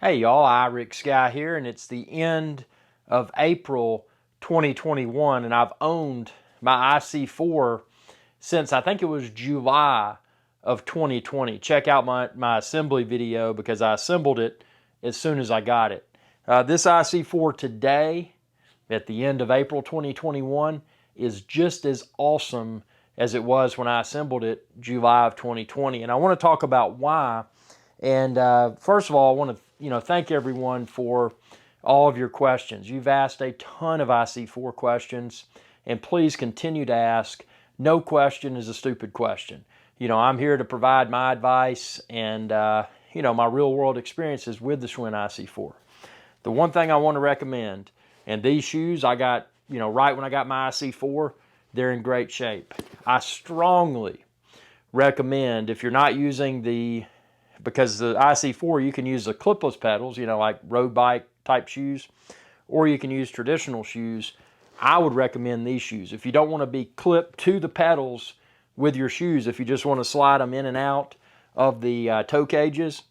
Hey y'all, Rick Sky here, and it's the end of April 2021, and I've owned my IC4 since I think it was July of 2020. Check out my assembly video because I assembled it as soon as I got it. This IC4 today, at the end of April 2021, is just as awesome as it was when I assembled it July of 2020. And I want to talk about why. And first of all, I want to thank everyone for all of your questions. You've asked a ton of IC4 questions, and please continue to ask. No question is a stupid question. I'm here to provide my advice and my real world experiences with the Schwinn IC4. The one thing I want to recommend, and these shoes I got right when I got my IC4, they're in great shape. I strongly recommend, if you're not using because the IC4, you can use the clipless pedals, like road bike type shoes, or you can use traditional shoes. I would recommend these shoes. If you don't want to be clipped to the pedals with your shoes, if you just want to slide them in and out of the toe cages,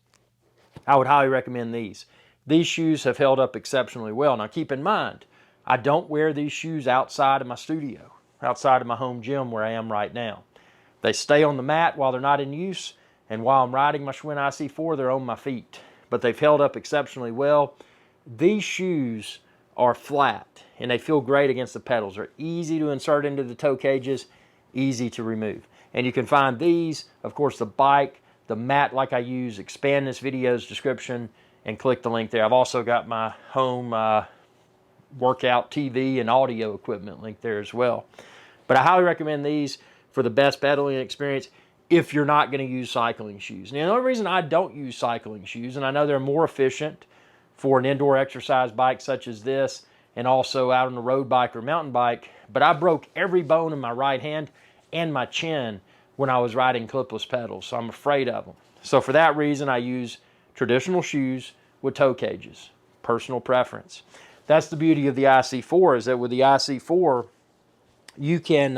I would highly recommend these. These shoes have held up exceptionally well. Now keep in mind, I don't wear these shoes outside of my studio, outside of my home gym where I am right now. They stay on the mat while they're not in use, and while I'm riding my Schwinn IC4, they're on my feet. But they've held up exceptionally well. These shoes are flat, and they feel great against the pedals. They're easy to insert into the toe cages, easy to remove. And you can find these, of course, the bike, the mat like I use. Expand this video's description and click the link there. I've also got my home workout TV and audio equipment link there as well. But I highly recommend these for the best pedaling experience if you're not going to use cycling shoes. Now, the only reason I don't use cycling shoes, and I know they're more efficient for an indoor exercise bike such as this, and also out on a road bike or mountain bike, but I broke every bone in my right hand and my chin when I was riding clipless pedals, so I'm afraid of them. So for that reason, I use traditional shoes with toe cages. Personal preference. That's the beauty of the IC4, is that with the IC4, you can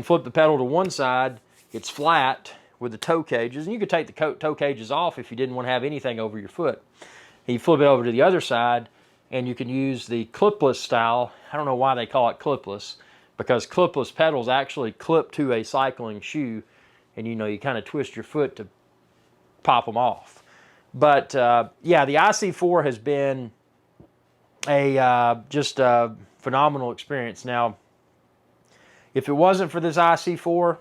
flip the pedal to one side. It's flat with the toe cages, and you could take the toe cages off if you didn't want to have anything over your foot. And you flip it over to the other side, and you can use the clipless style. I don't know why they call it clipless, because clipless pedals actually clip to a cycling shoe, and you kind of twist your foot to pop them off. But yeah, the IC4 has been just a phenomenal experience. Now, if it wasn't for this IC4,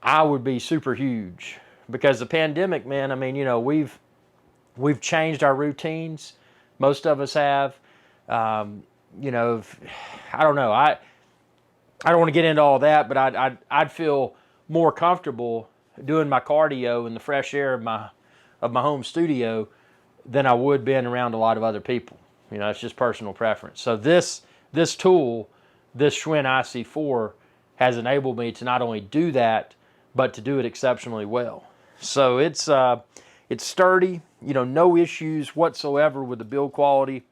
I would be super huge, because the pandemic, man, I mean, we've changed our routines. Most of us have. I don't know. I don't want to get into all that, but I'd feel more comfortable doing my cardio in the fresh air of my home studio than I would being around a lot of other people. It's just personal preference. So this tool, this Schwinn IC4, has enabled me to not only do that, but to do it exceptionally well. So it's sturdy, no issues whatsoever with the build quality.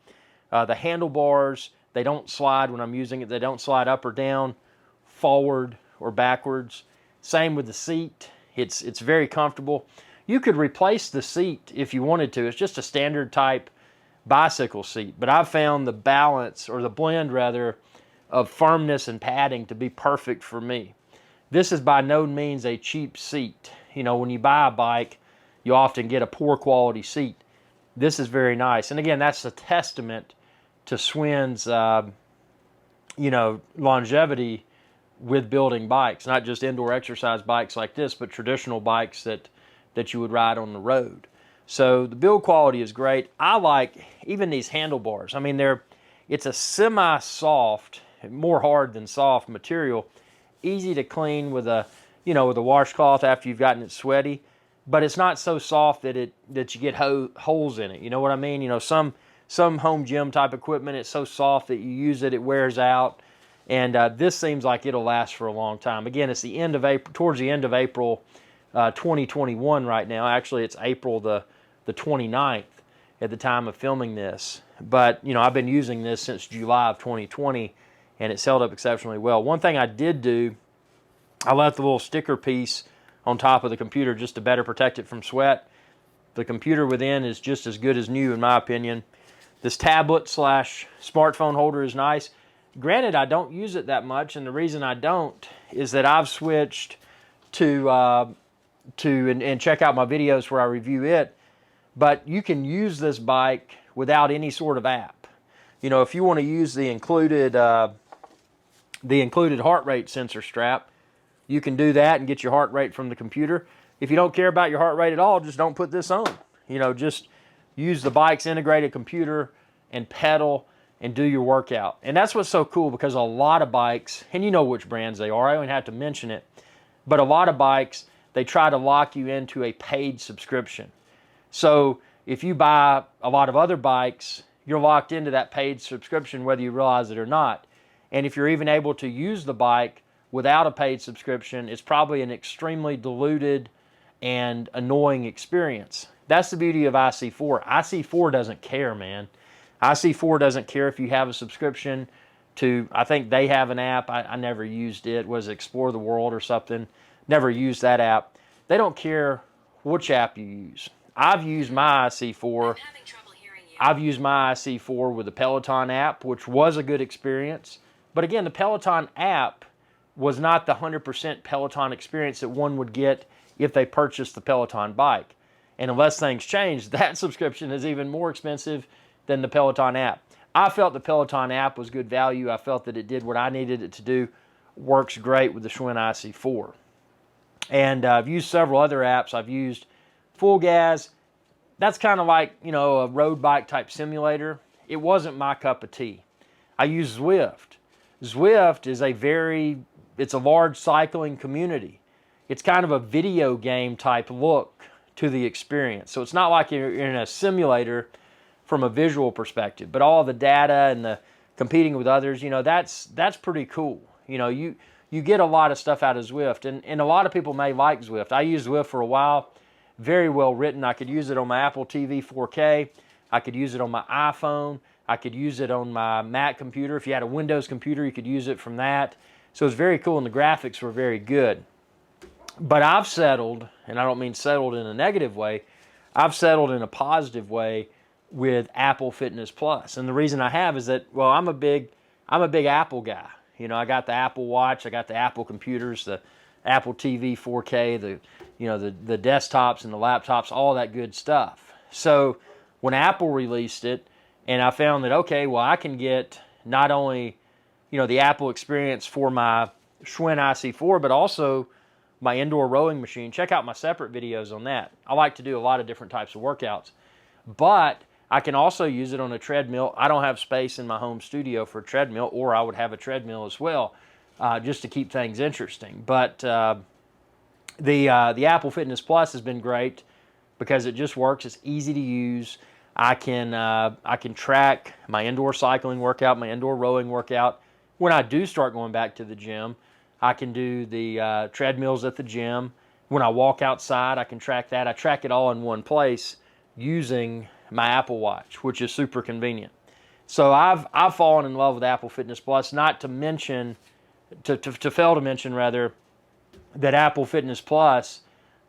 The handlebars, they don't slide when I'm using it. They don't slide up or down, forward or backwards. Same with the seat. It's very comfortable. You could replace the seat if you wanted to. It's just a standard type bicycle seat. But I've found the balance, or the blend rather, of firmness and padding to be perfect for me. This is by no means a cheap seat. When you buy a bike, you often get a poor quality seat. This is very nice. And again, that's a testament to Schwinn's, longevity with building bikes. Not just indoor exercise bikes like this, but traditional bikes that you would ride on the road. So the build quality is great. I like even these handlebars. I mean, it's a semi-soft, more hard than soft material. Easy to clean with a washcloth after you've gotten it sweaty, but it's not so soft that you get holes in it. You know what I mean? Some home gym type equipment, it's so soft that you use it, it wears out, and this seems like it'll last for a long time. Again, it's the end of April, towards the end of April 2021 right now. Actually, it's April the 29th at the time of filming this. But I've been using this since July of 2020. And it's held up exceptionally well. One thing I did do, I left the little sticker piece on top of the computer just to better protect it from sweat. The computer within is just as good as new, in my opinion. This tablet slash smartphone holder is nice. Granted, I don't use it that much, and the reason I don't is that I've switched to and check out my videos where I review it. But you can use this bike without any sort of app. You know, if you want to use the included heart rate sensor strap, you can do that and get your heart rate from the computer. If you don't care about your heart rate at all, just don't put this on. You know, just use the bike's integrated computer and pedal and do your workout. And that's what's so cool, because a lot of bikes, and you know which brands they are, I don't even have to mention it, but a lot of bikes, they try to lock you into a paid subscription. So if you buy a lot of other bikes, you're locked into that paid subscription whether you realize it or not. And if you're even able to use the bike without a paid subscription, it's probably an extremely diluted and annoying experience. That's the beauty of IC4. IC4 doesn't care, man. IC4 doesn't care if you have a subscription to, I think they have an app. I never used it. Was it Explore the World or something? Never used that app. They don't care which app you use. I've used my IC4. I've used my IC4 with the Peloton app, which was a good experience. But again, the Peloton app was not the 100% Peloton experience that one would get if they purchased the Peloton bike. And unless things change, that subscription is even more expensive than the Peloton app. I felt the Peloton app was good value. I felt that it did what I needed it to do. Works great with the Schwinn IC4. And I've used several other apps. I've used Full Gas. That's kind of like, you know, a road bike type simulator. It wasn't my cup of tea. I use Zwift. Zwift is it's a large cycling community. It's kind of a video game type look to the experience. So it's not like you're in a simulator from a visual perspective, but all the data and the competing with others, you know, that's pretty cool. You know, you get a lot of stuff out of Zwift, and a lot of people may like Zwift. I used Zwift for a while. Very well written. I could use it on my Apple TV 4K. I could use it on my iPhone. I could use it on my Mac computer. If you had a Windows computer, you could use it from that. So it's very cool, and the graphics were very good. But I've settled, and I don't mean settled in a negative way, I've settled in a positive way with Apple Fitness Plus. And the reason I have is that, well, I'm a big Apple guy. You know, I got the Apple Watch, I got the Apple computers, the Apple TV 4K, the desktops and the laptops, all that good stuff. So when Apple released it, and I found that, okay, well, I can get not only, you know, the Apple experience for my Schwinn IC4, but also my indoor rowing machine. Check out my separate videos on that. I like to do a lot of different types of workouts. But I can also use it on a treadmill. I don't have space in my home studio for a treadmill, or I would have a treadmill as well, just to keep things interesting. But the Apple Fitness Plus has been great because it just works. It's easy to use. I can track my indoor cycling workout, my indoor rowing workout. When I do start going back to the gym, I can do the treadmills at the gym. When I walk outside, I can track that. I track it all in one place using my Apple Watch, which is super convenient. So I've fallen in love with Apple Fitness Plus. Not to mention, to fail to mention rather, that Apple Fitness Plus,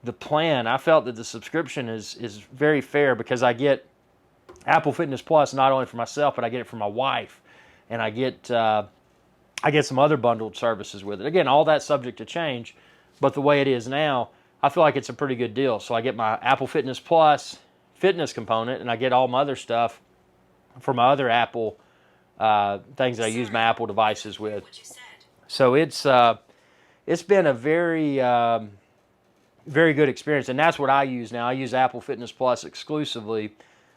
the plan, I felt that the subscription is very fair, because I get Apple Fitness Plus not only for myself, but I get it for my wife, and I get some other bundled services with it. Again, all that's subject to change, but the way it is now, I feel like it's a pretty good deal. So I get my Apple Fitness Plus fitness component, and I get all my other stuff for my other Apple things that I use my Apple devices with. So it's been a very very good experience, and that's what I use now. I use Apple Fitness Plus exclusively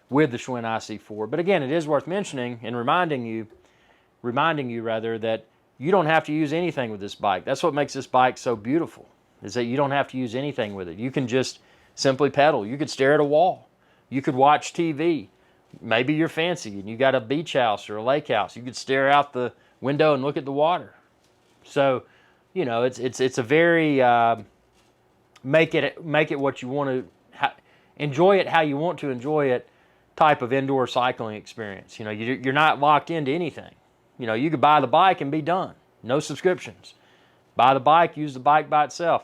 with the Schwinn IC4. But again, it is worth mentioning and reminding you rather, that you don't have to use anything with this bike. That's what makes this bike so beautiful, is that you don't have to use anything with it. You can just simply pedal. You could stare at a wall. You could watch TV. Maybe you're fancy and you got a beach house or a lake house. You could stare out the window and look at the water. So, you know, it's a very make it what you want to, enjoy it how you want to enjoy it type of indoor cycling experience. You know, you're not locked into anything. You know, you could buy the bike and be done. No subscriptions. Buy the bike, use the bike by itself.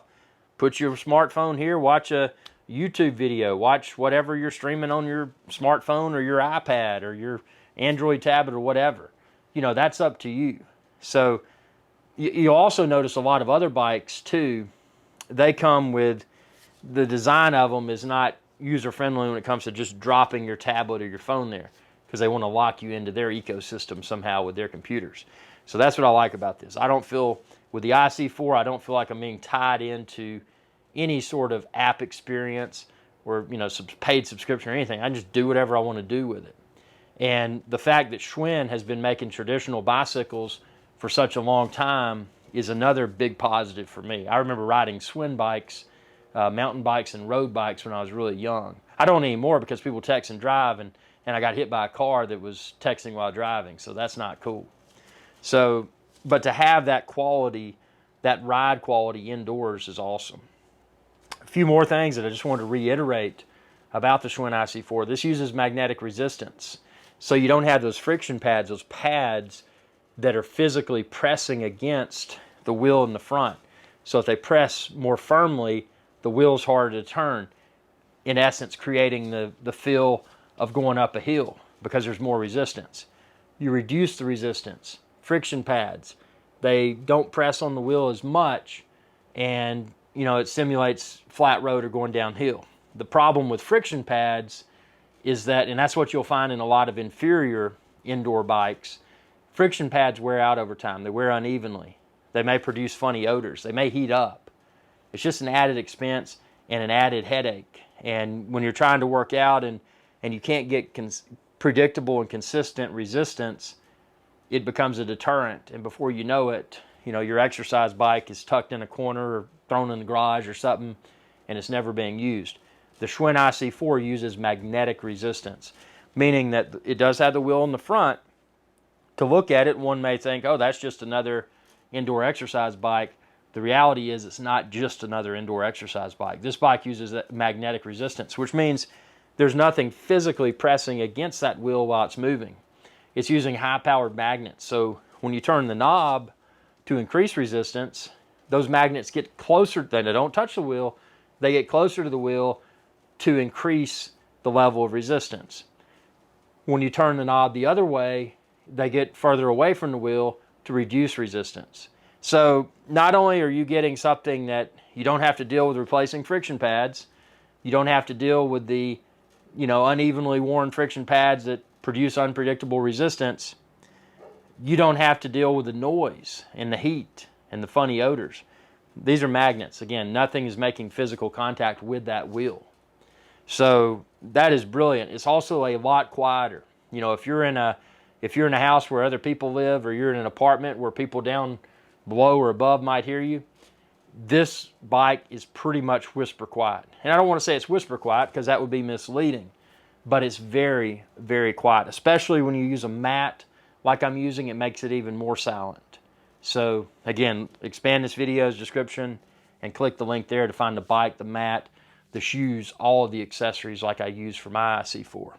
Put your smartphone here, watch a YouTube video, watch whatever you're streaming on your smartphone or your iPad or your Android tablet or whatever. You know, that's up to you. So you'll also notice a lot of other bikes too, they come with, the design of them is not user-friendly when it comes to just dropping your tablet or your phone there, because they want to lock you into their ecosystem somehow with their computers. So that's what I like about this. I don't feel, with the IC4, I don't feel like I'm being tied into any sort of app experience or, you know, paid subscription or anything. I just do whatever I want to do with it. And the fact that Schwinn has been making traditional bicycles for such a long time is another big positive for me. I remember riding Schwinn bikes, mountain bikes and road bikes when I was really young. I don't anymore because people text and drive, and I got hit by a car that was texting while driving, so that's not cool. So, but to have that quality, that ride quality indoors is awesome. A few more things that I just wanted to reiterate about the Schwinn IC4. This uses magnetic resistance. So you don't have those friction pads, those pads that are physically pressing against the wheel in the front. So if they press more firmly, the wheel's harder to turn, in essence creating the feel of going up a hill because there's more resistance. You reduce the resistance. Friction pads, they don't press on the wheel as much, and you know, it simulates flat road or going downhill. The problem with friction pads is that, and that's what you'll find in a lot of inferior indoor bikes, friction pads wear out over time. They wear unevenly. They may produce funny odors. They may heat up. It's just an added expense and an added headache. And when you're trying to work out and you can't get predictable and consistent resistance, it becomes a deterrent. And before you know it, you know, your exercise bike is tucked in a corner or thrown in the garage or something, and it's never being used. The Schwinn IC4 uses magnetic resistance, meaning that it does have the wheel in the front. To look at it, one may think, oh, that's just another indoor exercise bike. The reality is it's not just another indoor exercise bike. This bike uses magnetic resistance, which means there's nothing physically pressing against that wheel while it's moving. It's using high-powered magnets. So when you turn the knob to increase resistance, those magnets get closer. They don't touch the wheel. They get closer to the wheel to increase the level of resistance. When you turn the knob the other way, they get further away from the wheel to reduce resistance. So not only are you getting something that you don't have to deal with replacing friction pads, you don't have to deal with the, you know, unevenly worn friction pads that produce unpredictable resistance, you don't have to deal with the noise and the heat and the funny odors. These are magnets. Again, nothing is making physical contact with that wheel. So that is brilliant. It's also a lot quieter. You know, if you're in a house where other people live, or you're in an apartment where people down below or above might hear you, this bike is pretty much whisper quiet. And I don't want to say it's whisper quiet because that would be misleading, but it's very, very quiet, especially when you use a mat like I'm using. It makes it even more silent. So again, expand this video's description and click the link there to find the bike, the mat, the shoes, all of the accessories like I use for my IC4.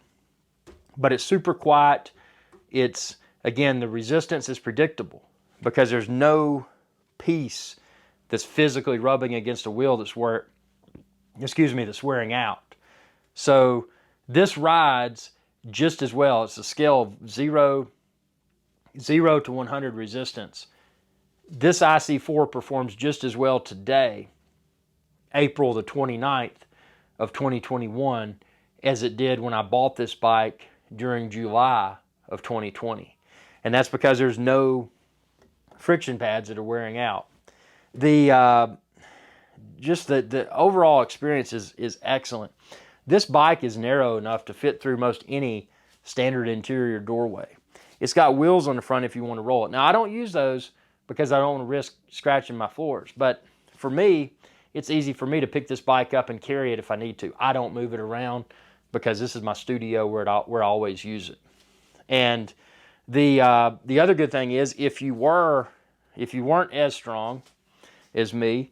But it's super quiet. It's, again, the resistance is predictable because there's no piece that's physically rubbing against a wheel that's that's wearing out. So this rides just as well. It's a scale of 0 to 100 resistance. This IC4 performs just as well today, April the 29th of 2021, as it did when I bought this bike during July of 2020. And that's because there's no friction pads that are wearing out. The overall experience is excellent. This bike is narrow enough to fit through most any standard interior doorway. It's got wheels on the front if you want to roll it. Now, I don't use those because I don't want to risk scratching my floors. But for me, it's easy for me to pick this bike up and carry it if I need to. I don't move it around because this is my studio where I always use it. And the other good thing is, if you weren't as strong as me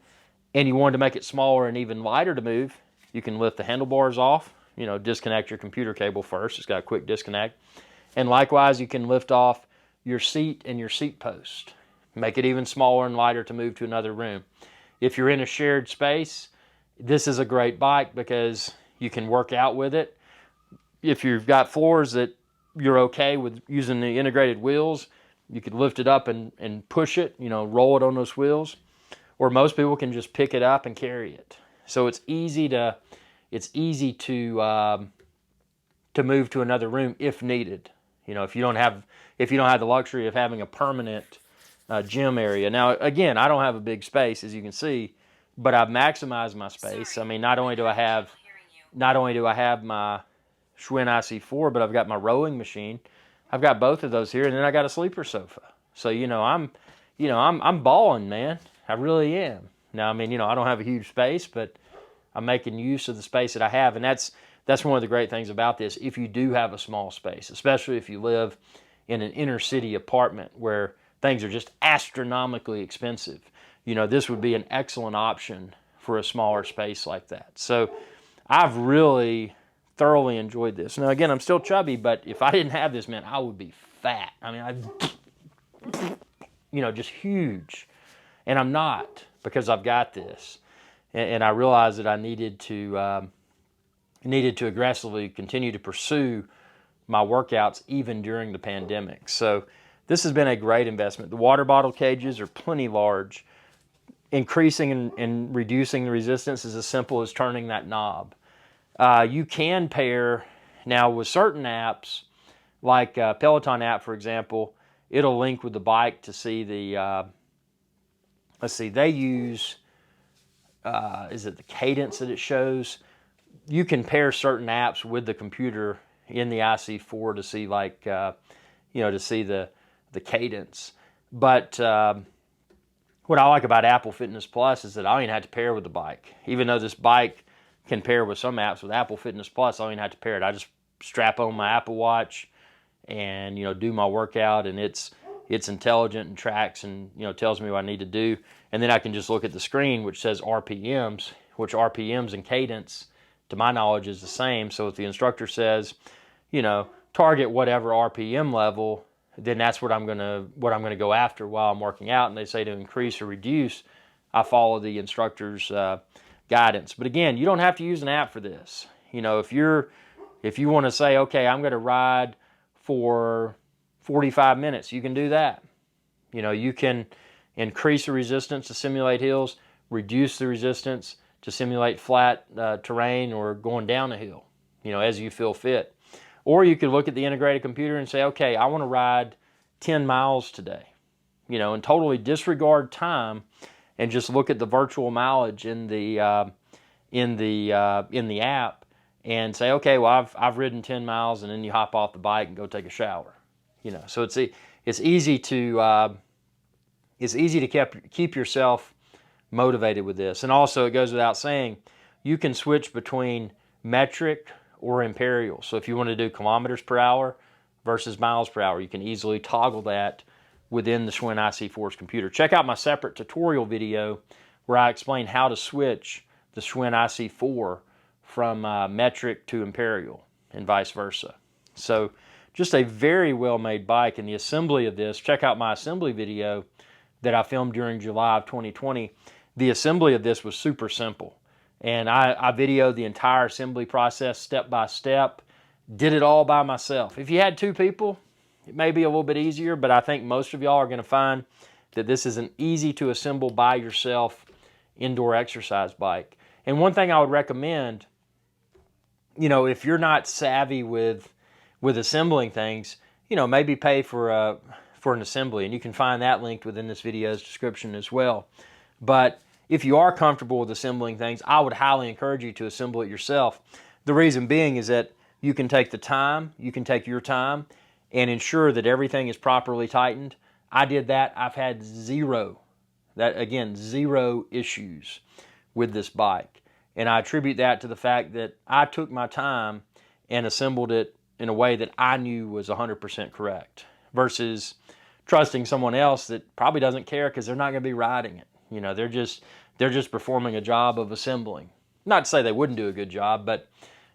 and you wanted to make it smaller and even lighter to move, you can lift the handlebars off, you know, disconnect your computer cable first. It's got a quick disconnect. And likewise, you can lift off your seat and your seat post. Make it even smaller and lighter to move to another room. If you're in a shared space this is a great bike because you can work out with it. If you've got floors that you're okay with using the integrated wheels, you could lift it up and push it, roll it on those wheels. Or most people can just pick it up and carry it. So it's easy to move to another room if needed. If you don't have the luxury of having a permanent gym area. Now, again, I don't have a big space, as you can see, but I've maximized my space. I mean, not only do I have my Schwinn IC4, but I've got my rowing machine. I've got both of those here, and then I got a sleeper sofa. So I'm balling, man. I really am. Now, I mean, I don't have a huge space, but I'm making use of the space that I have, and that's one of the great things about this. If you do have a small space, especially if you live in an inner city apartment where things are just astronomically expensive, this would be an excellent option for a smaller space like that. So I've really thoroughly enjoyed this. Now, again, I'm still chubby, but if I didn't have this, man, I would be fat. I mean, just huge. And I'm not, because I've got this. And I realized that I needed to aggressively continue to pursue my workouts even during the pandemic. So this has been a great investment. The water bottle cages are plenty large. Increasing and reducing the resistance is as simple as turning that knob. You can pair, now with certain apps, like Peloton app, for example, it'll link with the bike to see the, they use, is it the cadence that it shows? You can pair certain apps with the computer in the IC4 to see to see the cadence. But what I like about Apple Fitness Plus is that I don't even have to pair with the bike. Even though this bike can pair with some apps, with Apple Fitness Plus, I don't even have to pair it. I just strap on my Apple Watch and do my workout, and it's intelligent and tracks and tells me what I need to do. And then I can just look at the screen, which says RPMs, which RPMs and cadence, to my knowledge, is the same. So if the instructor says, target whatever RPM level, then that's what I'm gonna go after while I'm working out. And they say to increase or reduce, I follow the instructor's guidance. But again, you don't have to use an app for this. If you want to say, okay, I'm going to ride for 45 minutes, you can do that. You can increase the resistance to simulate hills, reduce the resistance to simulate flat terrain or going down a hill, as you feel fit. Or you could look at the integrated computer and say, okay, I want to ride 10 miles today, and totally disregard time and just look at the virtual mileage in the app and say, okay, well, I've ridden 10 miles, and then you hop off the bike and go take a shower. So it's easy to keep yourself motivated with this. And also, it goes without saying, you can switch between metric or imperial. So if you want to do kilometers per hour versus miles per hour, you can easily toggle that within the Schwinn IC4's computer. Check out my separate tutorial video where I explain how to switch the Schwinn IC4 from metric to imperial and vice versa. So just a very well-made bike. And the assembly of this, check out my assembly video that I filmed during July of 2020. The assembly of this was super simple. And I videoed the entire assembly process step by step, did it all by myself. If you had two people, it may be a little bit easier, but I think most of y'all are going to find that this is an easy to assemble by yourself indoor exercise bike. And one thing I would recommend, if you're not savvy with assembling things, maybe pay for an assembly, and you can find that linked within this video's description as well. But if you are comfortable with assembling things, I would highly encourage you to assemble it yourself. The reason being is that you can take your time and ensure that everything is properly tightened. I did that. I've had zero issues with this bike. And I attribute that to the fact that I took my time and assembled it in a way that I knew was 100% correct, versus trusting someone else that probably doesn't care because they're not going to be riding it. They're just performing a job of assembling. Not to say they wouldn't do a good job, but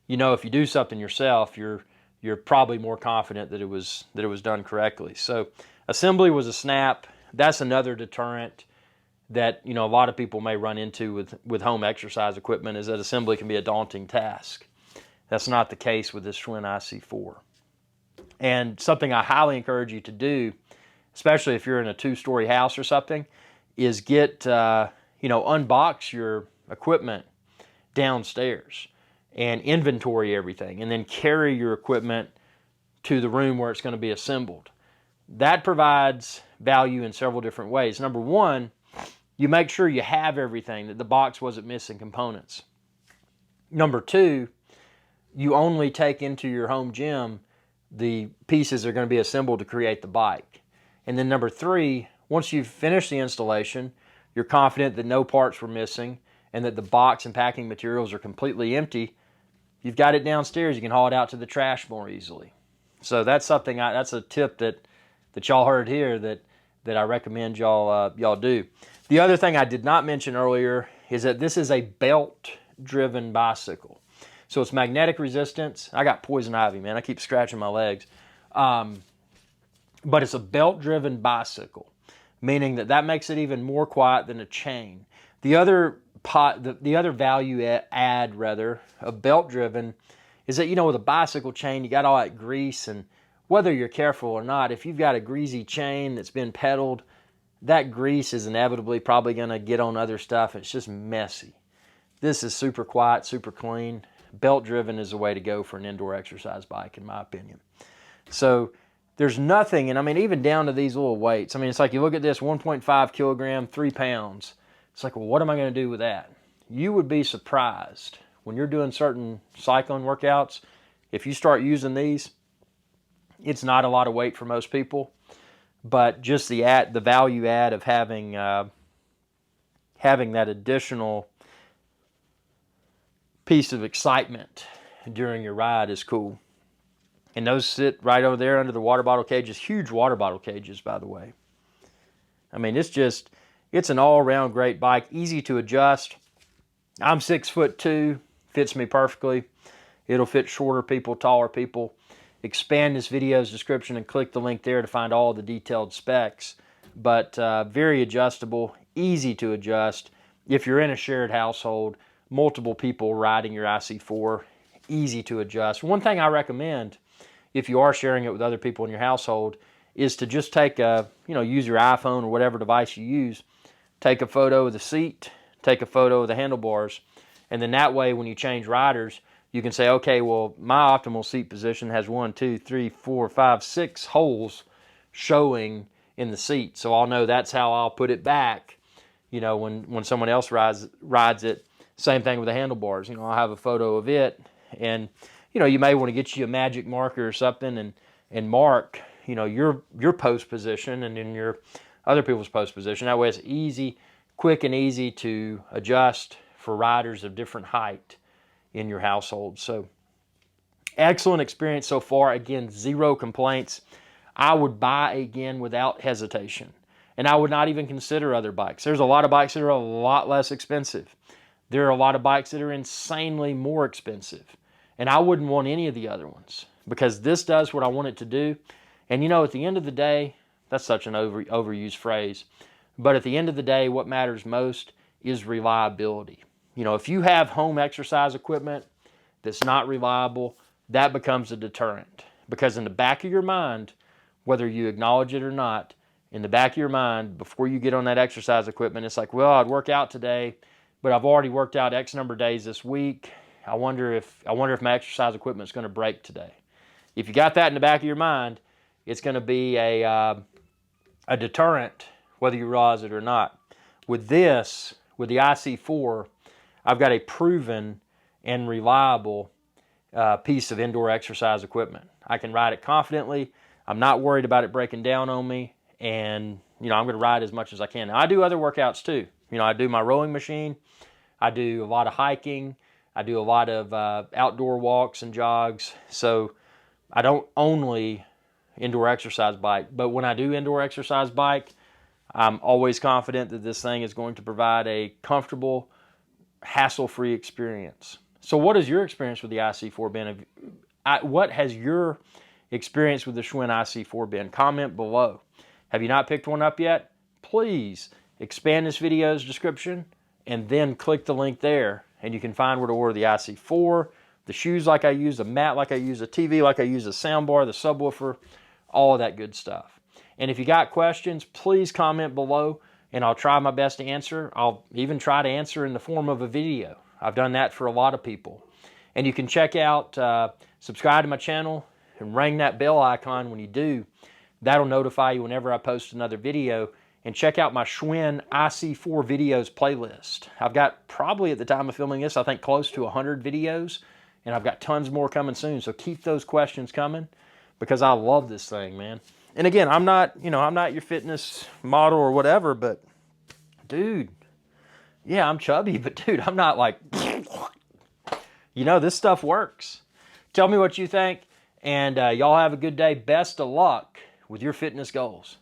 if you do something yourself, you're probably more confident that it was done correctly. So assembly was a snap. That's another deterrent that, you know, a lot of people may run into with home exercise equipment, is that assembly can be a daunting task. That's not the case with this Schwinn IC4. And something I highly encourage you to do, especially if you're in a 2-story house or something, is get, you know, unbox your equipment downstairs and inventory everything, and then carry your equipment to the room where it's going to be assembled. That provides value in several different ways. Number one, you make sure you have everything, that the box wasn't missing components. Number two, you only take into your home gym the pieces that are going to be assembled to create the bike. And then number three, once you've finished the installation, you're confident that no parts were missing and that the box and packing materials are completely empty, you've got it downstairs, you can haul it out to the trash more easily. So that's something, that's a tip that y'all heard here that I recommend y'all do. The other thing I did not mention earlier is that this is a belt-driven bicycle. So it's magnetic resistance. I got poison ivy, man. I keep scratching my legs. But it's a belt-driven bicycle, meaning that makes it even more quiet than a chain. The other value add of belt-driven is that, you know, with a bicycle chain, you got all that grease, and whether you're careful or not, if you've got a greasy chain that's been pedaled, that grease is inevitably probably going to get on other stuff. It's just messy. This is super quiet, super clean. Belt-driven is the way to go for an indoor exercise bike, in my opinion. So there's nothing, and I mean, even down to these little weights. I mean, it's like you look at this, 1.5 kilogram, 3 pounds. It's like, well, what am I going to do with that? You would be surprised when you're doing certain cycling workouts. If you start using these, it's not a lot of weight for most people, but just the value add of having that additional piece of excitement during your ride is cool. And those sit right over there under the water bottle cages. Huge water bottle cages, by the way. I mean, it's an all-around great bike, easy to adjust. I'm 6'2", fits me perfectly. It'll fit shorter people, taller people. Expand this video's description and click the link there to find all the detailed specs. But very adjustable, easy to adjust. If you're in a shared household, multiple people riding your IC4, easy to adjust. One thing I recommend, if you are sharing it with other people in your household, is to just use your iPhone or whatever device you use, take a photo of the seat, take a photo of the handlebars, and then that way when you change riders, you can say, okay, well, my optimal seat position has 1, 2, 3, 4, 5, 6 holes showing in the seat. So I'll know that's how I'll put it back, you know, when someone else rides it. Same thing with the handlebars. You know, I'll have a photo of it, and, you know, you may want to get you a magic marker or something and mark, you know, your post position and then your other people's post position. That way it's easy, quick and easy to adjust for riders of different height in your household. So excellent experience so far. Again, 0 complaints. I would buy again without hesitation. And I would not even consider other bikes. There's a lot of bikes that are a lot less expensive. There are a lot of bikes that are insanely more expensive. And I wouldn't want any of the other ones, because this does what I want it to do. And you know, at the end of the day, that's such an overused phrase, but at the end of the day, what matters most is reliability. You know, if you have home exercise equipment that's not reliable, that becomes a deterrent. Because in the back of your mind, whether you acknowledge it or not, in the back of your mind, before you get on that exercise equipment, it's like, well, I'd work out today, but I've already worked out X number of days this week. I wonder if my exercise equipment is going to break today. If you got that in the back of your mind, it's going to be a deterrent, whether you realize it or not. With this, with the IC4, I've got a proven and reliable piece of indoor exercise equipment. I can ride it confidently. I'm not worried about it breaking down on me, and you know, I'm going to ride as much as I can. Now, I do other workouts too. You know, I do my rowing machine. I do a lot of hiking. I do a lot of outdoor walks and jogs. So I don't only indoor exercise bike, but when I do indoor exercise bike, I'm always confident that this thing is going to provide a comfortable, hassle-free experience. So what has your experience with the IC4 been? What has your experience with the Schwinn IC4 been? Comment below. Have you not picked one up yet? Please expand this video's description, and then click the link there, and you can find where to order the IC4, the shoes like I use, the mat like I use, the TV like I use, the soundbar, the subwoofer, all of that good stuff. And if you got questions, please comment below, and I'll try my best to answer. I'll even try to answer in the form of a video. I've done that for a lot of people. And you can check out, subscribe to my channel, and ring that bell icon when you do. That'll notify you whenever I post another video. And check out my Schwinn IC4 videos playlist. I've got probably, at the time of filming this, I think close to 100 videos, and I've got tons more coming soon. So keep those questions coming, because I love this thing, man. And again, I'm not your fitness model or whatever, but dude, yeah, I'm chubby, but dude, I'm not like, this stuff works. Tell me what you think, and y'all have a good day. Best of luck with your fitness goals.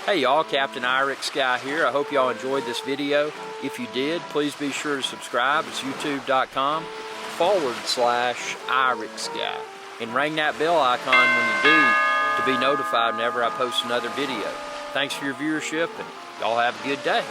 Hey y'all, Captain IRIX Guy here. I hope y'all enjoyed this video. If you did, please be sure to subscribe. It's youtube.com/IRIX Guy. And ring that bell icon when you do to be notified whenever I post another video. Thanks for your viewership, and y'all have a good day.